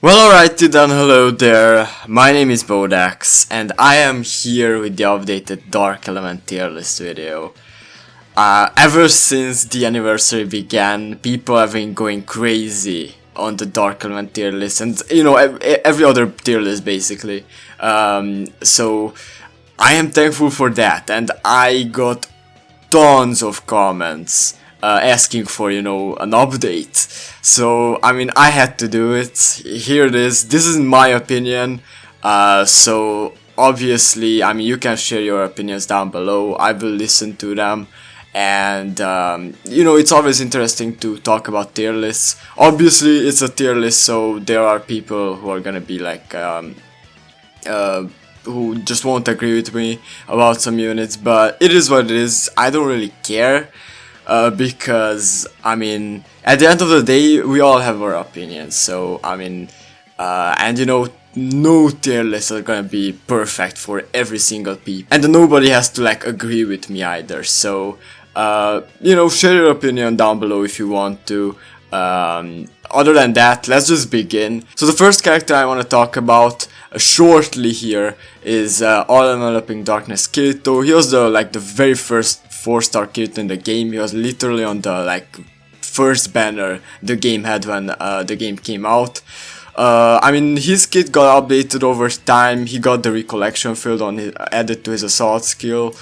Well, alrighty then, hello there. My name is Bodax, and I am here with the updated Dark Element tier list video. Ever since the anniversary began, people have been going crazy on the Dark Element tier list, and every other tier list basically. So I am thankful for that, and I got tons of comments asking for an update. So I had to do it. Here it is. This is my opinion. So obviously you can share your opinions down below. I will listen to them. And it's always interesting to talk about tier lists. Obviously it's a tier list, so there are people who are gonna be like who just won't agree with me about some units, but it is what it is. I don't really care. Because at the end of the day we all have our opinions, so no tier lists are gonna be perfect for every single people, and nobody has to agree with me either. So share your opinion down below if you want to. Other than that, let's just begin. So the first character I want to talk about shortly here is All-Enveloping Darkness Kirito. He was the very first 4-star Kirito in the game. He was literally on the first banner the game had when the game came out. His kit got updated over time. He got the recollection field added to his assault skill.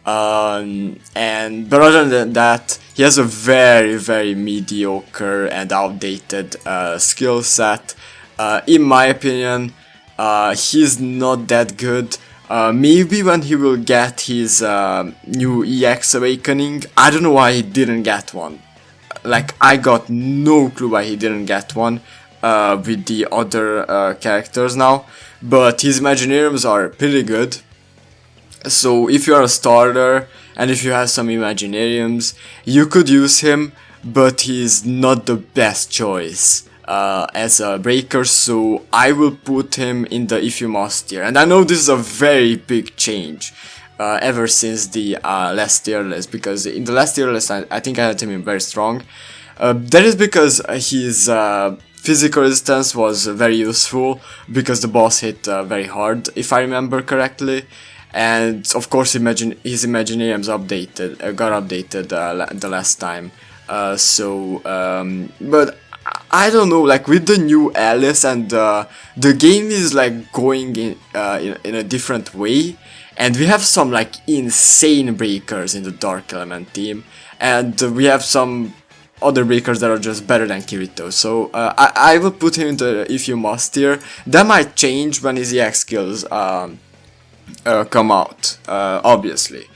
But other than that, he has a very mediocre and outdated skill set. In my opinion, he's not that good. Maybe when he will get his new EX Awakening. I don't know why he didn't get one. I got no clue why he didn't get one with the other characters now. But his Imaginariums are pretty good. So if you are a starter and if you have some Imaginariums, you could use him, but he's not the best choice as a breaker, so I will put him in the if you must tier. And I know this is a very big change ever since the last tier list, because in the last tier list I think I had him in very strong. That is because his physical resistance was very useful, because the boss hit very hard, if I remember correctly. And of course his Imaginariums got updated the last time. But I don't know, with the new Alice, and the game is going in a different way, and we have some insane breakers in the Dark Element team, and we have some other breakers that are just better than Kirito. So I will put him in the if you must tier. That might change when his EX skills come out, obviously.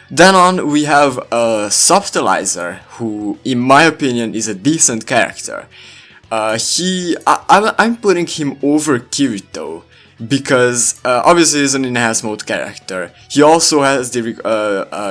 Then on we have a Subtilizer, who in my opinion is a decent character. I'm putting him over Kirito because obviously he's an enhanced mode character. He also has the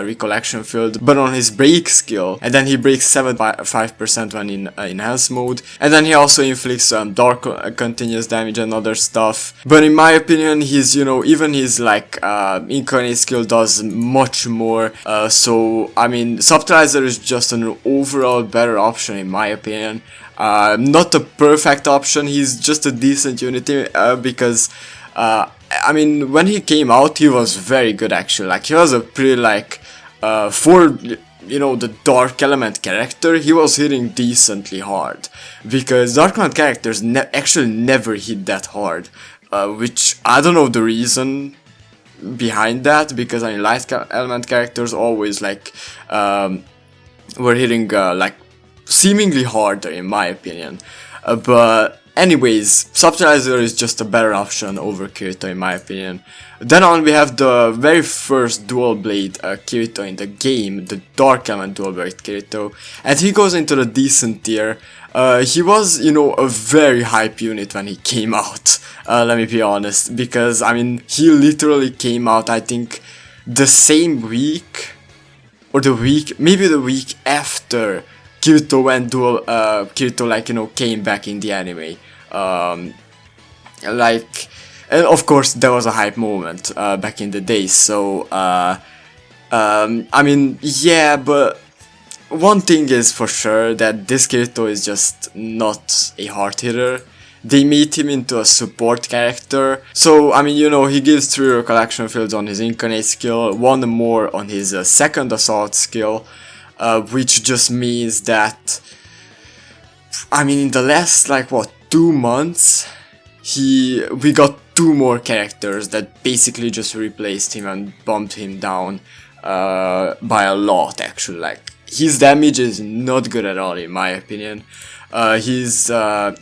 recollection field, but on his break skill, and then he breaks 75% when in enhanced mode, and then he also inflicts dark continuous damage and other stuff. But in my opinion, his even his incarnate skill does much more. So Subtilizer is just an overall better option in my opinion. Not a perfect option, he's just a decent unity because when he came out he was very good actually. He was a pretty for the Dark Element character, he was hitting decently hard, because Dark Element characters actually never hit that hard, which I don't know the reason behind that, because Light Element characters always were hitting seemingly harder in my opinion. But anyways, Subtilizer is just a better option over Kirito in my opinion. Then on we have the very first dual blade Kirito in the game, the Dark Element dual blade Kirito, and he goes into the decent tier. He was a very hype unit when he came out, let me be honest, because he literally came out I think the same week, or maybe the week after Kirito went dual, Kirito came back in the anime. And of course there was a hype moment back in the day, so yeah, but one thing is for sure, that this Kirito is just not a hard hitter. they made him into a support character. So, I mean, you know, he gives 3 recollection fields on his incarnate skill, 1 more on his second assault skill, which just means that, I mean, in the last, like, what, 2 months, we got 2 more characters that basically just replaced him and bumped him down by a lot, actually. Like, his damage is not good at all, in my opinion. His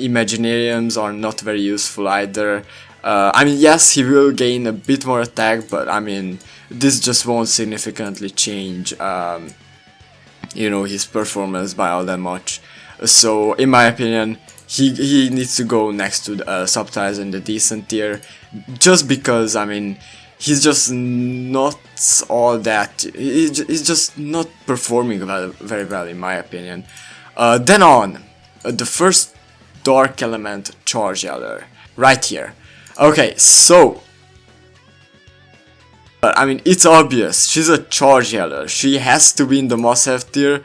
Imaginariums are not very useful either. I mean, yes, he will gain a bit more attack, but I mean, this just won't significantly change, you know, his performance by all that much. So, in my opinion, he needs to go next to Subtitles in the decent tier, just because, I mean, he's just not all that, he's just not performing very well, in my opinion. Then on, the first Dark Element Charge Yeller, right here. Okay, so, I mean, it's obvious, she's a Charge Yeller, she has to be in the must-have tier,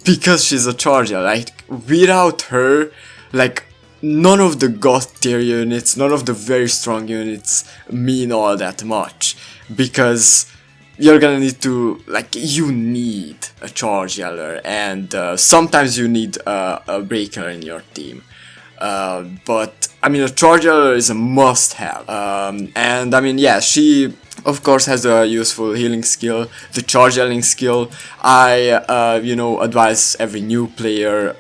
because she's a Charge Yeller. Like, without her, like, none of the God tier units, none of the very strong units mean all that much, because you're gonna need to, like, you need a Charge Yeller, and sometimes you need a Breaker in your team. But, I mean, a Charge Yeller is a must-have, and, I mean, yeah, she, of course, has a useful healing skill, the Charge Yelling skill. I, you know, advise every new player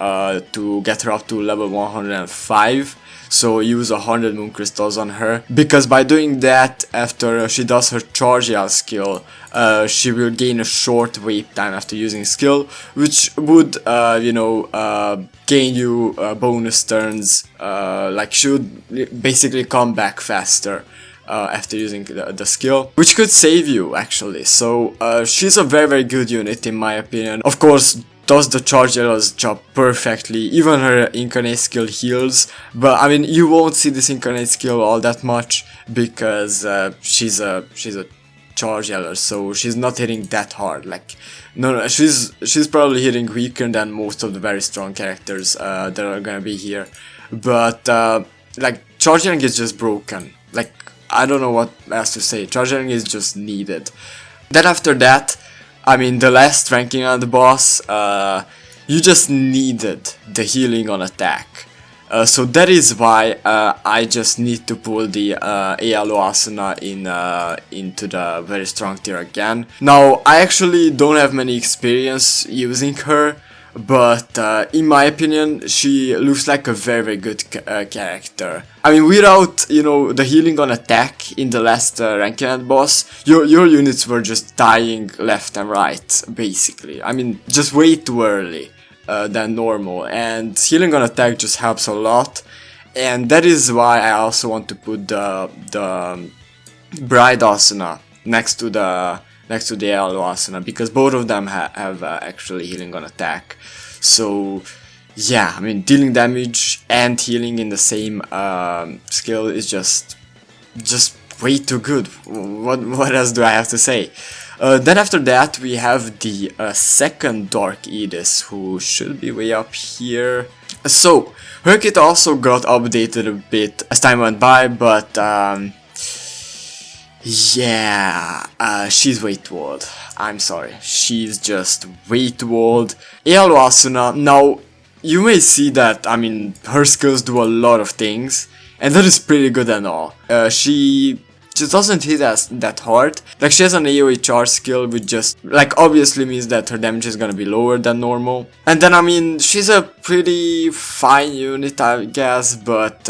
to get her up to level 105, so use 100 Moon Crystals on her, because by doing that, after she does her Charge Yell skill, she will gain a short wait time after using skill, which would, you know, gain you bonus turns, like she would basically come back faster after using the skill, which could save you, actually. So she's a very good unit, in my opinion. Of course, does the Charge Yellow's job perfectly, even her Incarnate skill heals, but I mean, you won't see this Incarnate skill all that much, because she's a Charge Yeller, so she's not hitting that hard. Like, no, she's probably hitting weaker than most of the very strong characters that are gonna be here, but like, Charge Yelling is just broken. Like, I don't know what else to say. Charge Yelling is just needed. Then after that, I mean, the last ranking on the boss, you just needed the healing on attack. So that is why I just need to pull the ALO Asuna into the very strong tier again. Now, I actually don't have many experience using her, but in my opinion, she looks like a very good character. I mean, without, you know, the healing on attack in the last ranking boss, your units were just dying left and right, basically. I mean, just way too early than normal, and healing on attack just helps a lot, and that is why I also want to put the Bride Asuna next to the Alo Asuna, because both of them have actually healing on attack. So yeah, I mean, dealing damage and healing in the same skill is just way too good. What else do I have to say? Then after that we have the second Dark Edis, who should be way up here. So her kit also got updated a bit as time went by, but yeah, she's way too old. I'm sorry, she's just way too old. Ealo Asuna, now you may see that, I mean, her skills do a lot of things, and that is pretty good and all. She just doesn't hit us that hard. Like, she has an AoE charge skill, which just, like, obviously means that her damage is gonna be lower than normal. And then, I mean, she's a pretty fine unit, I guess, but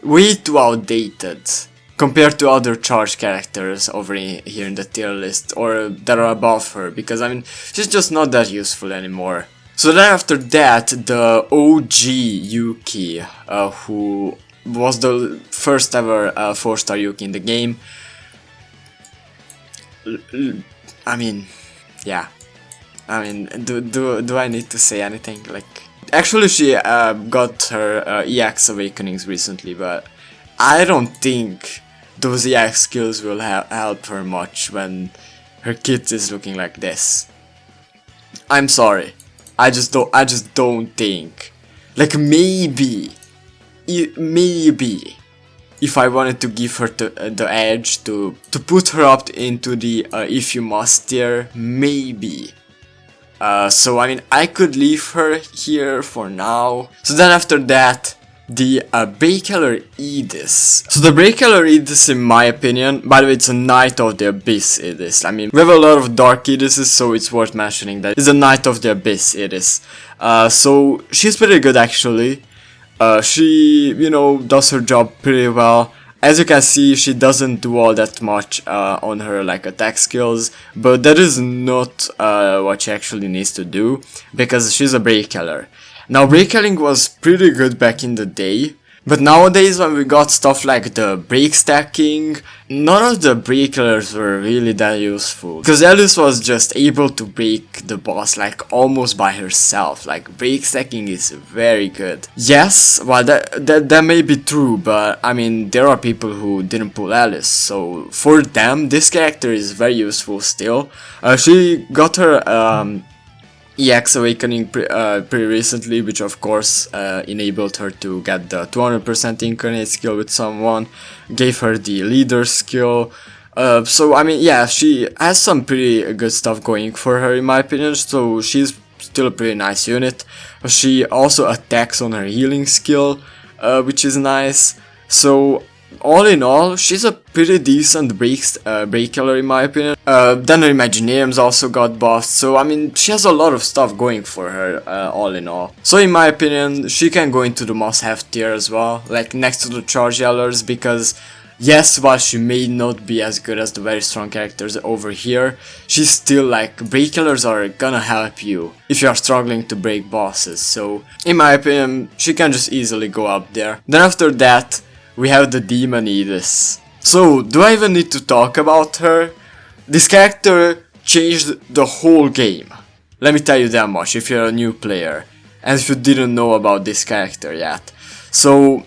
way too outdated compared to other charge characters over here in the tier list, or that are above her, because, I mean, she's just not that useful anymore. So then after that, the OG Yuki, who was the first ever 4-star Yuki in the game. I mean, yeah. I mean, do I need to say anything? Like, actually, she got her EX Awakenings recently, but I don't think those EX skills will help her much when her kit is looking like this. I'm sorry, I just don't think. Like, maybe maybe if I wanted to give her the edge to put her up into the if you must tier, maybe. So I mean, I could leave her here for now. So then after that, the Killer Edis. So the Killer Edis, in my opinion, by the way, it's a Knight of the Abyss Edis. I mean, we have a lot of Dark Edises, so it's worth mentioning that it's a Knight of the Abyss Edis. So she's pretty good actually. She, you know, does her job pretty well. As you can see, she doesn't do all that much on her like attack skills, but that is not what she actually needs to do, because she's a break killer. Now, break killing was pretty good back in the day, but nowadays when we got stuff like the break stacking, none of the break killers were really that useful. Because Edis was just able to break the boss like almost by herself. Like, break stacking is very good. Yes, well that may be true, but I mean, there are people who didn't pull Edis, so for them this character is very useful still. She got her EX Awakening pretty recently, which of course enabled her to get the 200% incarnate skill with someone, gave her the leader skill. So I mean, yeah, she has some pretty good stuff going for her in my opinion, so she's still a pretty nice unit. She also attacks on her healing skill, which is nice. So all in all, she's a pretty decent break killer in my opinion. Then her Imaginariums also got buffed, so I mean, she has a lot of stuff going for her, all in all. So in my opinion, she can go into the must-have tier as well, like next to the Charge Yellers, because yes, while she may not be as good as the very strong characters over here, she's still like, break killers are gonna help you if you are struggling to break bosses, so in my opinion, she can just easily go up there. Then after that, we have the Demon Edis. So, do I even need to talk about her? This character changed the whole game. Let me tell you that much if you're a new player and if you didn't know about this character yet. So,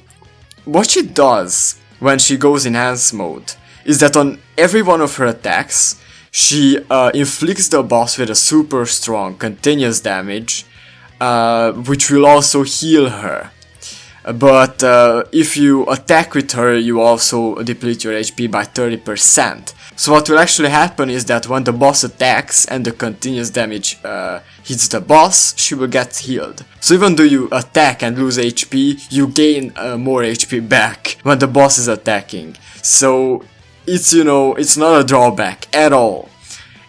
what she does when she goes enhanced mode is that on every one of her attacks, she inflicts the boss with a super strong continuous damage, which will also heal her. But if you attack with her, you also deplete your HP by 30%. So what will actually happen is that when the boss attacks and the continuous damage hits the boss, she will get healed. So even though you attack and lose HP, you gain more HP back when the boss is attacking. So it's, you know, it's not a drawback at all.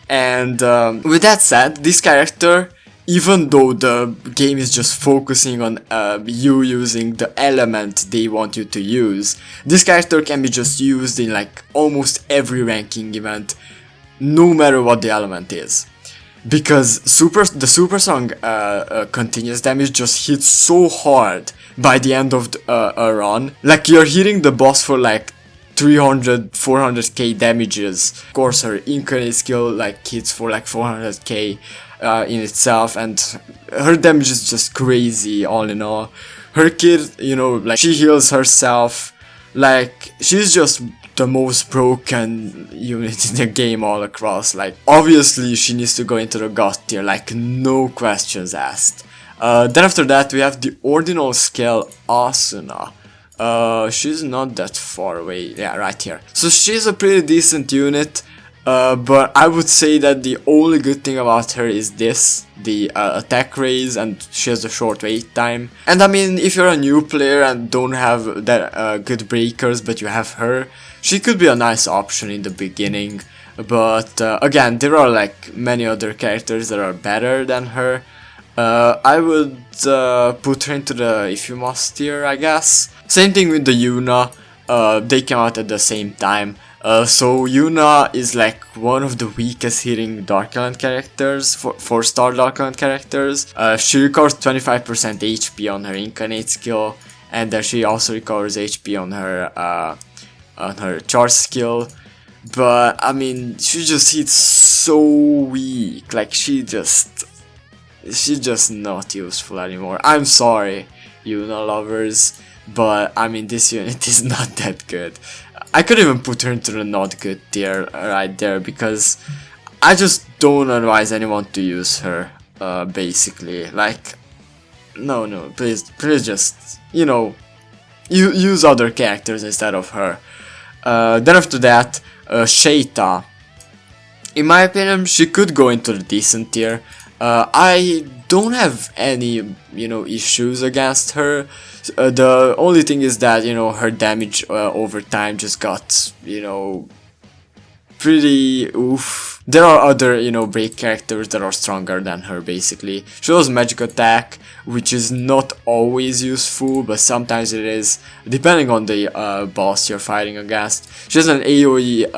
And with that said, this character, even though the game is just focusing on you using the element they want you to use, this character can be just used in like almost every ranking event, no matter what the element is. Because the super strong continuous damage just hits so hard by the end of a run. Like, you're hitting the boss for like 300-400k damages. Of course, her incarnate skill like hits for like 400k in itself, and her damage is just crazy all in all. Her kid, you know, like, she heals herself. Like, she's just the most broken unit in the game all across. Like, obviously she needs to go into the God tier, like, no questions asked. Then after that we have the Ordinal skill Asuna. She's not that far away, yeah, right here. So she's a pretty decent unit, but I would say that the only good thing about her is this, the attack raise, and she has a short wait time. And I mean, if you're a new player and don't have that good breakers, but you have her, she could be a nice option in the beginning. But again, there are like many other characters that are better than her. I would put her into the if you must tier, I guess. Same thing with the Yuna, they came out at the same time. So Yuna is like one of the weakest hitting Dark Element characters, 4-star Dark Element characters. She recovers 25% HP on her incarnate skill, and then she also recovers HP on her charge skill. But I mean, she just hits so weak, like she's just not useful anymore. I'm sorry, Yuna lovers, but I mean, this unit is not that good. I could even put her into the not good tier right there, because I just don't advise anyone to use her, basically. Like, no, please just, you know, use other characters instead of her. Then after that, Shayta. In my opinion, she could go into the decent tier. I don't have any, issues against her. The only thing is that, her damage over time just got, pretty oof. There are other, break characters that are stronger than her, basically. She has magic attack, which is not always useful, but sometimes it is, depending on the boss you're fighting against. She has an AoE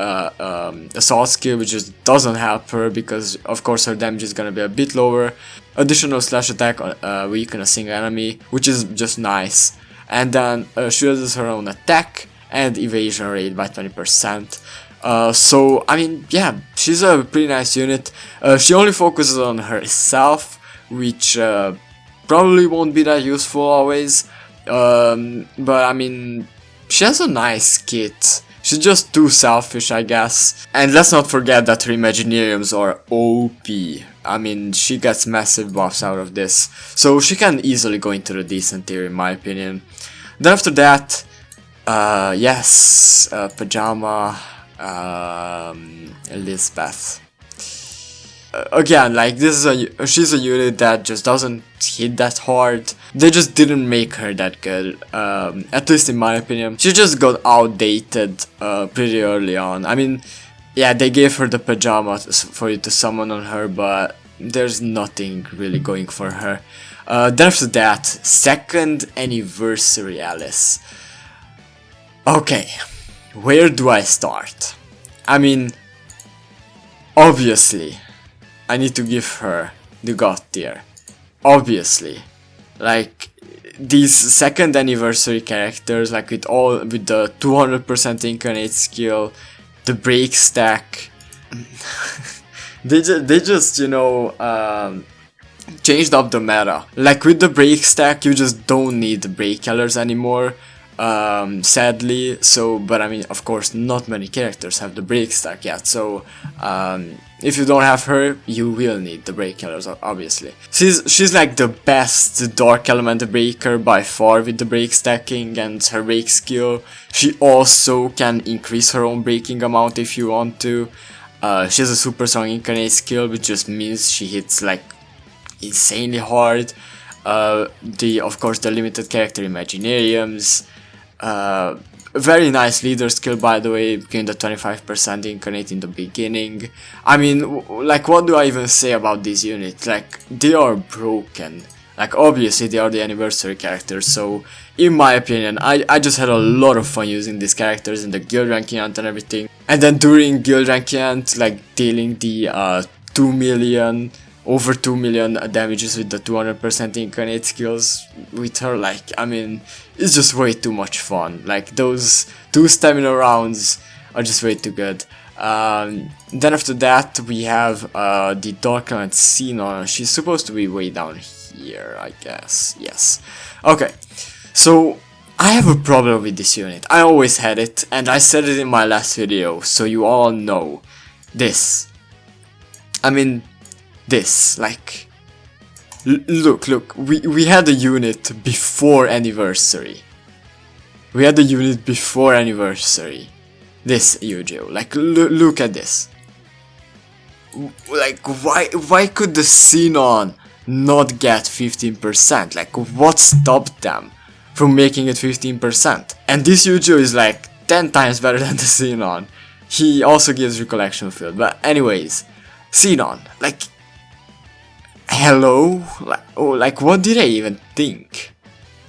assault skill, which just doesn't help her, because of course her damage is gonna be a bit lower. Additional slash attack weaken a single enemy, which is just nice. And then she uses her own attack and evasion rate by 20%. So, I mean, yeah, she's a pretty nice unit. She only focuses on herself, which probably won't be that useful always. But I mean, she has a nice kit. She's just too selfish, I guess. And let's not forget that her Imaginariums are OP. I mean, she gets massive buffs out of this. So she can easily go into the decent tier, in my opinion. Then after that, yes, Pajama Elizabeth. Again, like, this is she's a unit that just doesn't hit that hard. They just didn't make her that good, at least in my opinion. She just got outdated pretty early on. I mean, yeah, they gave her the pajamas for you to summon on her, but there's nothing really going for her. Then after that, 2nd anniversary Alice. Okay, where do I start? I mean, obviously, I need to give her the God tier. Obviously. Like, these 2nd anniversary characters, like with the 200% incarnate skill, the break stack, they just, changed up the meta. Like, with the break stack, you just don't need the break killers anymore. Sadly, but I mean, of course, not many characters have the break stack yet, so if you don't have her, you will need the break killers, obviously. She's like the best dark element breaker by far with the break stacking and her break skill. She also can increase her own breaking amount if you want to. She has a super strong incarnate skill, which just means she hits like insanely hard. Of course, the limited character Imaginariums. Very nice leader skill, by the way, gain the 25% incarnate in the beginning. I mean, like, what do I even say about these units? Like, they are broken. Like, obviously they are the anniversary characters, so in my opinion, I just had a lot of fun using these characters in the guild ranking hunt and everything. And then during guild ranking hunt, like, dealing the 2 million over 2 million damages with the 200% incarnate skills with her, like, I mean, it's just way too much fun. Like, those 2 stamina rounds are just way too good. Then after that, we have the Dark Element Xenon. She's supposed to be way down here, I guess. Yes. Okay, so I have a problem with this unit. I always had it, and I said it in my last video, so you all know. This. I mean, this, like, look, we had a unit before anniversary. We had a unit before anniversary. This Yu-Gi-Oh! Like, look at this. Like, why could the Xenon not get 15%? Like, what stopped them from making it 15%? And this Yu-Gi-Oh! Is like 10 times better than the Xenon. He also gives recollection field, but anyways, Xenon, like, hello? Like, what did I even think?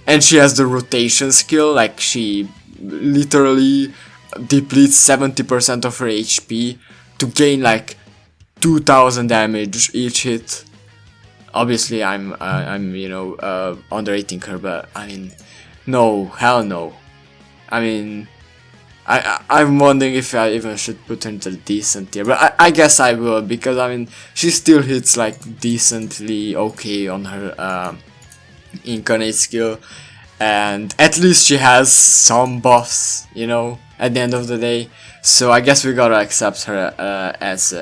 And she has the rotation skill, like, she literally depletes 70% of her HP to gain like 2000 damage each hit. Obviously I'm underrating her, but I mean, no, hell no. I mean, I'm wondering if I even should put her into the decent tier, but I guess I will, because I mean, she still hits like decently okay on her incarnate skill, and at least she has some buffs, you know. at the end of the day. So I guess we gotta accept her as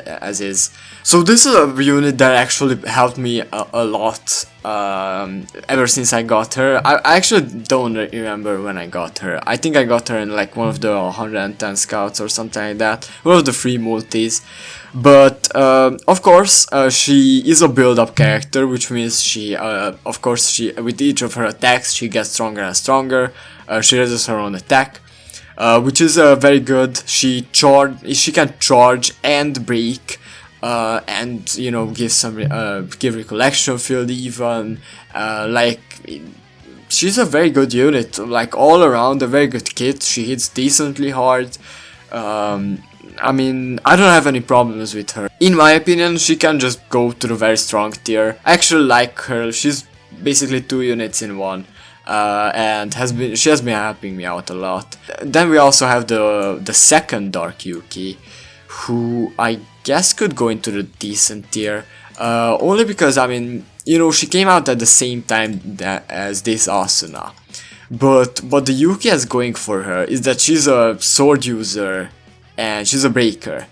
is. So this is a unit that actually helped me a lot ever since I got her. I actually don't remember when I got her. I think I got her in like one of the 110 scouts or something like that, one of the free multis. But of course she is a build-up character, which means she of course she with each of her attacks she gets stronger and stronger. She raises her own attack, which is very good. She can charge and break, and you know, give some give recollection field even. Like, she's a very good unit, like all around a very good kit. She hits decently hard. I mean, I don't have any problems with her. In my opinion, she can just go to the very strong tier. I actually like her. She's basically 2 units in one. And she has been helping me out a lot. Then we also have the second Dark Yuki, who I guess could go into the decent tier, only because, I mean, you know, she came out at the same time as this Asuna. But the Yuki has going for her is that she's a sword user and she's a breaker,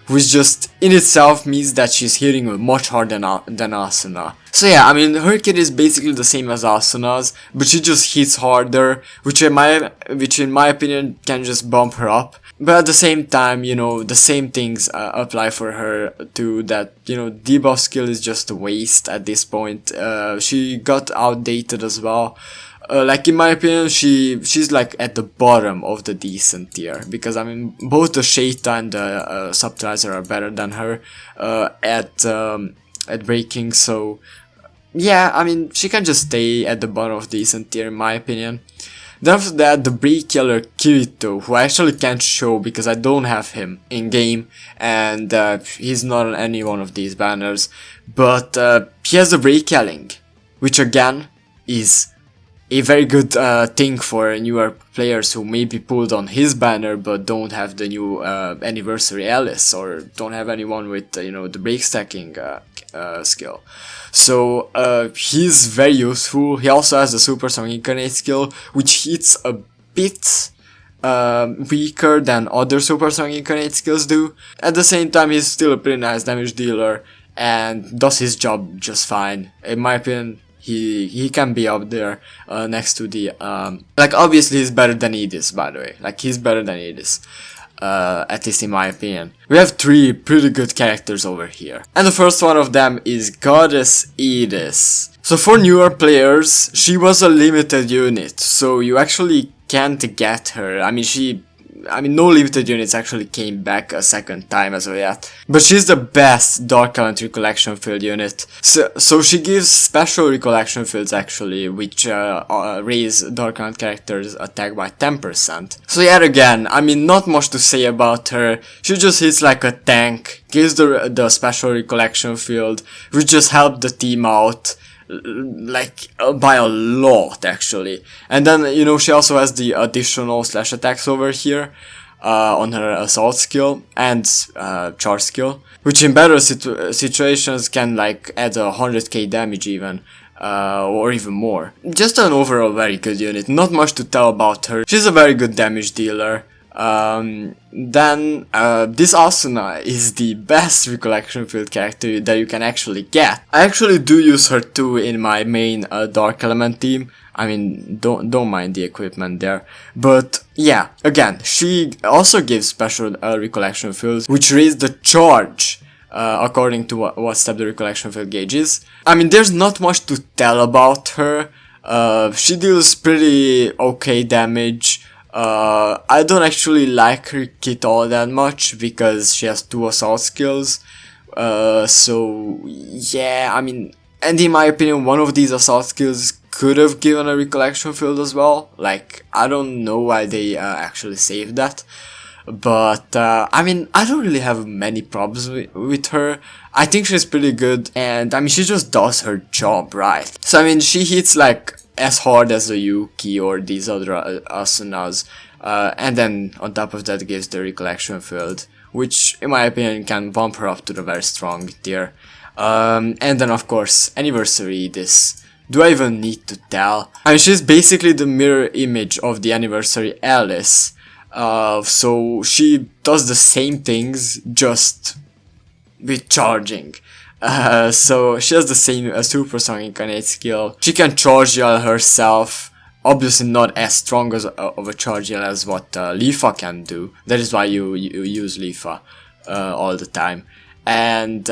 which just in itself means that she's hitting much harder than Asuna. So yeah, I mean, her kit is basically the same as Asuna's, but she just hits harder, which in my opinion can just bump her up. But at the same time, you know, the same things apply for her too, that, you know, debuff skill is just a waste at this point. She got outdated as well. Like, in my opinion, she's like at the bottom of the decent tier, because I mean, both the Shayta and the Subtrizer are better than her at breaking. So yeah, I mean, she can just stay at the bottom of decent tier in my opinion. Then after that, the Killer Kirito, who I actually can't show because I don't have him in game, and he's not on any one of these banners, but he has the break yelling, which again is a very good thing for newer players who maybe pulled on his banner but don't have the new anniversary Edis, or don't have anyone with you know, the break stacking skill. So he's very useful. He also has the Super Song Incarnate skill, which hits a bit weaker than other Super Song Incarnate skills do. At the same time, he's still a pretty nice damage dealer and does his job just fine. In my opinion, he can be up there next to the like, obviously he's better than Edis, by the way. Like, he's better than Edis, at least in my opinion. We have 3 pretty good characters over here, and the first one of them is Goddess Edis. So for newer players, she was a limited unit, so you actually can't get her. I mean, no limited units actually came back a second time as of yet. But she's the best Dark Element Recollection Field unit. So she gives special Recollection Fields actually, which raise Dark Element characters' attack by 10%. So yet again, I mean, not much to say about her. She just hits like a tank, gives the special Recollection Field, which just helped the team out, like, by a lot actually. And then, you know, she also has the additional slash attacks over here on her assault skill and charge skill, which in better situations can like add 100k damage even, or even more. Just an overall very good unit. Not much to tell about her. She's a very good damage dealer. Then this Asuna is the best Recollection Field character that you can actually get. I actually do use her too in my main Dark Element team. I mean, don't mind the equipment there. But yeah, again, she also gives special Recollection Fields, which raise the charge according to what step the Recollection Field gauge is. I mean, there's not much to tell about her. She deals pretty okay damage. I don't actually like her kit all that much because she has 2 assault skills. So yeah, I mean, and in my opinion, one of these assault skills could have given a Recollection Field as well. Like, I don't know why they actually saved that. But I mean, I don't really have many problems with her. I think she's pretty good, and I mean, she just does her job right. So I mean, she hits like as hard as the Yuki or these other Asunas, and then on top of that gives the Recollection Field, which in my opinion can bump her up to the very strong tier. And then of course, Anniversary Edis. Do I even need to tell? I mean, she's basically the mirror image of the Anniversary Edis. So she does the same things, just with charging. So she has the same supersonic innate skill. She can charge yell herself. Obviously not as strong as of a charge yell as what Leafa can do. That is why you use Leafa all the time. And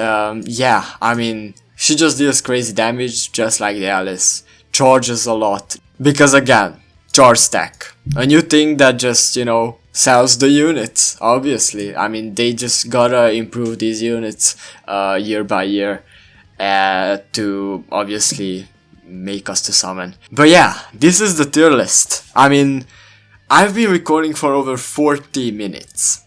yeah, I mean, she just deals crazy damage just like the Alice. Charges a lot. Because again, charge stack. A new thing that just, you know, sells the units, obviously. I mean, they just gotta improve these units year by year to obviously make us to summon. But yeah, this is the tier list. I mean, I've been recording for over 40 minutes.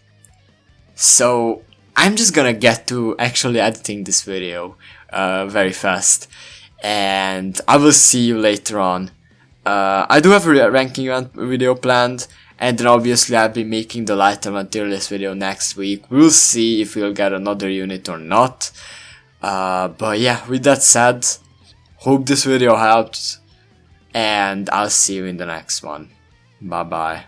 So I'm just gonna get to actually editing this video very fast. And I will see you later on. I do have a ranking video planned. And then obviously I'll be making the light element tier list video next week. We'll see if we'll get another unit or not. But yeah, with that said, hope this video helped. And I'll see you in the next one. Bye bye.